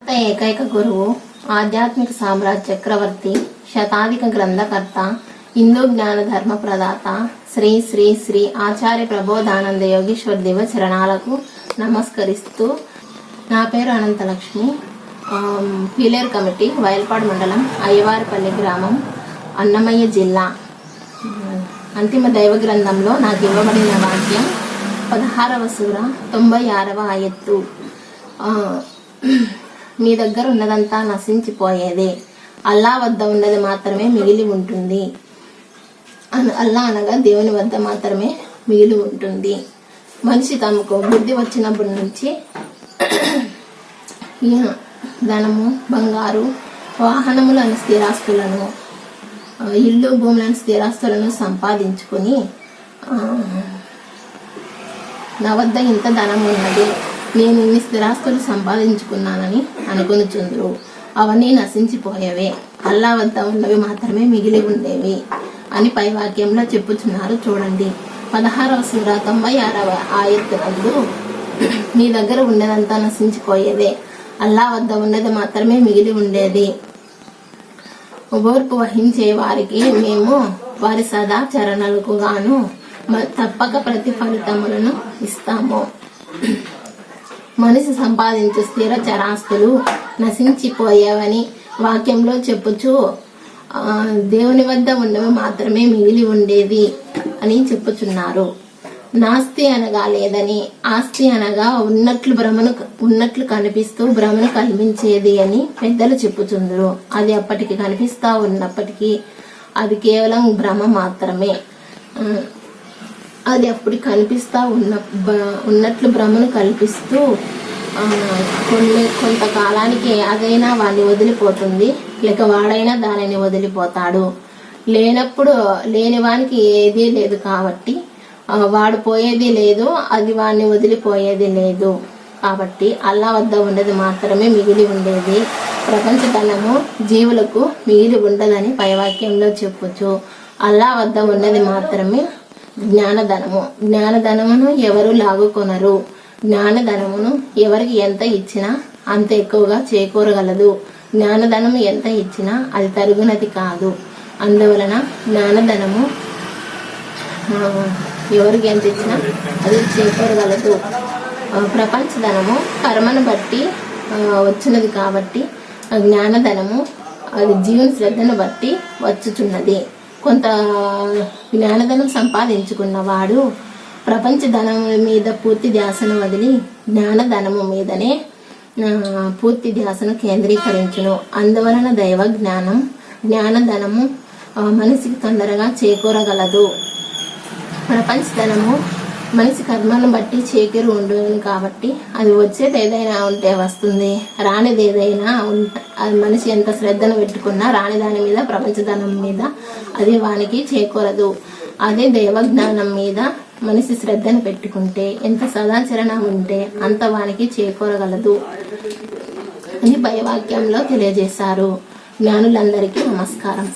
భక్త ఏకైక గురువు, ఆధ్యాత్మిక సామ్రాజ్య చక్రవర్తి, శతాధిక గ్రంథకర్త, హిందూ జ్ఞాన ధర్మ ప్రదాత శ్రీ శ్రీ శ్రీ ఆచార్య ప్రబోధానంద యోగీశ్వర్ దివ చరణాలకు నమస్కరిస్తూ, నా పేరు అనంతలక్ష్మి. పీలేరు కమిటీ, వయల్పాడు మండలం, అయ్యవారిపల్లి గ్రామం, అన్నమయ్య జిల్లా. అంతిమ దైవ గ్రంథంలో నాకు ఇవ్వబడిన వాక్యం 16వ సూర 96వ ఆయత్తు. మీ దగ్గర ఉన్నదంతా నశించిపోయేదే, అల్లా వద్ద ఉన్నది మాత్రమే మిగిలి ఉంటుంది. అల్లా అనగా దేవుని వద్ద మాత్రమే మిగిలి ఉంటుంది. మనిషి తమకు బుద్ధి వచ్చినప్పటి నుంచి ధనము, బంగారు, వాహనములను, స్థిరాస్తులను, ఇల్లు, భూములను, స్థిరాస్తులను సంపాదించుకొని నా వద్ద ఇంత ధనం ఉన్నది, నేను ఇన్ని స్థిరాస్తులు సంపాదించుకున్నానని అనుకొనుచుందురు. అవన్నీ నశించిపోయేవే, అల్లా వద్ద ఉన్నవి మాత్రమే మిగిలి ఉండేవి అని పై వాక్యంలో చెప్పుచున్నారు. చూడండి, 16వ సూర 96వ ఆయత్తు, మీ దగ్గర ఉండేదంతా నశించిపోయేదే, అల్లా వద్ద ఉన్నది మాత్రమే మిగిలి ఉండేది. ఓర్పు వహించే వారికి మేము వారి సదాచరణలకు గాను తప్పక ప్రతిఫలితములను ఇస్తాము. మనిషి సంపాదించే స్థిర చరాస్తులు నశించిపోయేవని వాక్యంలో చెప్పుచు దేవుని వద్ద ఉన్నవి మాత్రమే మిగిలి ఉండేది అని చెప్పుచున్నారు. నాస్తి అనగా లేదని, ఆస్తి అనగా ఉన్నట్లు కనిపిస్తూ భ్రమను కల్పించేది అని పెద్దలు చెప్పుచుందరు. అది అప్పటికి కనిపిస్తా ఉన్నప్పటికీ అది కేవలం భ్రమ మాత్రమే. అది అప్పుడు కనిపిస్తా ఉన్నట్లు భ్రమను కల్పిస్తూ కొంతకాలానికి అదైనా వాడిని వదిలిపోతుంది, లేక వాడైనా దానిని వదిలిపోతాడు. లేనప్పుడు లేని వానికి ఏదీ లేదు కాబట్టి వాడు పోయేది లేదు, అది వాడిని వదిలిపోయేది లేదు. కాబట్టి అల్లా వద్ద ఉన్నది మాత్రమే మిగిలి ఉండేది. ప్రపంచ ధనము జీవులకు మిగిలి ఉండదని పైవాక్యంలో చెప్పొచ్చు. అల్లా వద్ద ఉన్నది మాత్రమే జ్ఞానధనము. జ్ఞానధనమును ఎవరు లాగుకొనరు. జ్ఞానధనమును ఎవరికి ఎంత ఇచ్చినా అంత ఎక్కువగా చేకూరగలదు. జ్ఞానధనము ఎంత ఇచ్చినా అది తరుగునది కాదు. అందువలన జ్ఞానధనము ఎవరికి ఎంత ఇచ్చినా అది చేకూరగలదు. ప్రపంచ ధనము కర్మను బట్టి వచ్చినది కాబట్టి జ్ఞానధనము అది జీవన శ్రద్ధను బట్టి వచ్చుచున్నది. కొంత జ్ఞానధనం సంపాదించుకున్నవాడు ప్రపంచ ధనం మీద పూర్తి ధ్యాసను వదిలి జ్ఞానధనము మీదనే పూర్తి ధ్యాసను కేంద్రీకరించును. అందువలన దైవ జ్ఞానధనము మనిషికి తొందరగా చేకూరగలదు. ప్రపంచ ధనము మనిషి కర్మను బట్టి చేకూరు ఉండదు కాబట్టి అది వచ్చేది ఏదైనా ఉంటే వస్తుంది, రానిది ఏదైనా అది మనిషి ఎంత శ్రద్ధను పెట్టుకున్నా రాని దాని మీద, ప్రపంచ ధనం మీద అది వానికి చేకూరదు. అదే దైవజ్ఞానం మీద మనిషి శ్రద్ధను పెట్టుకుంటే, ఎంత సదాచరణ ఉంటే అంత వానికి చేకూరగలదు అని పై వాక్యంలో తెలియజేశారు. జ్ఞానులందరికీ నమస్కారం.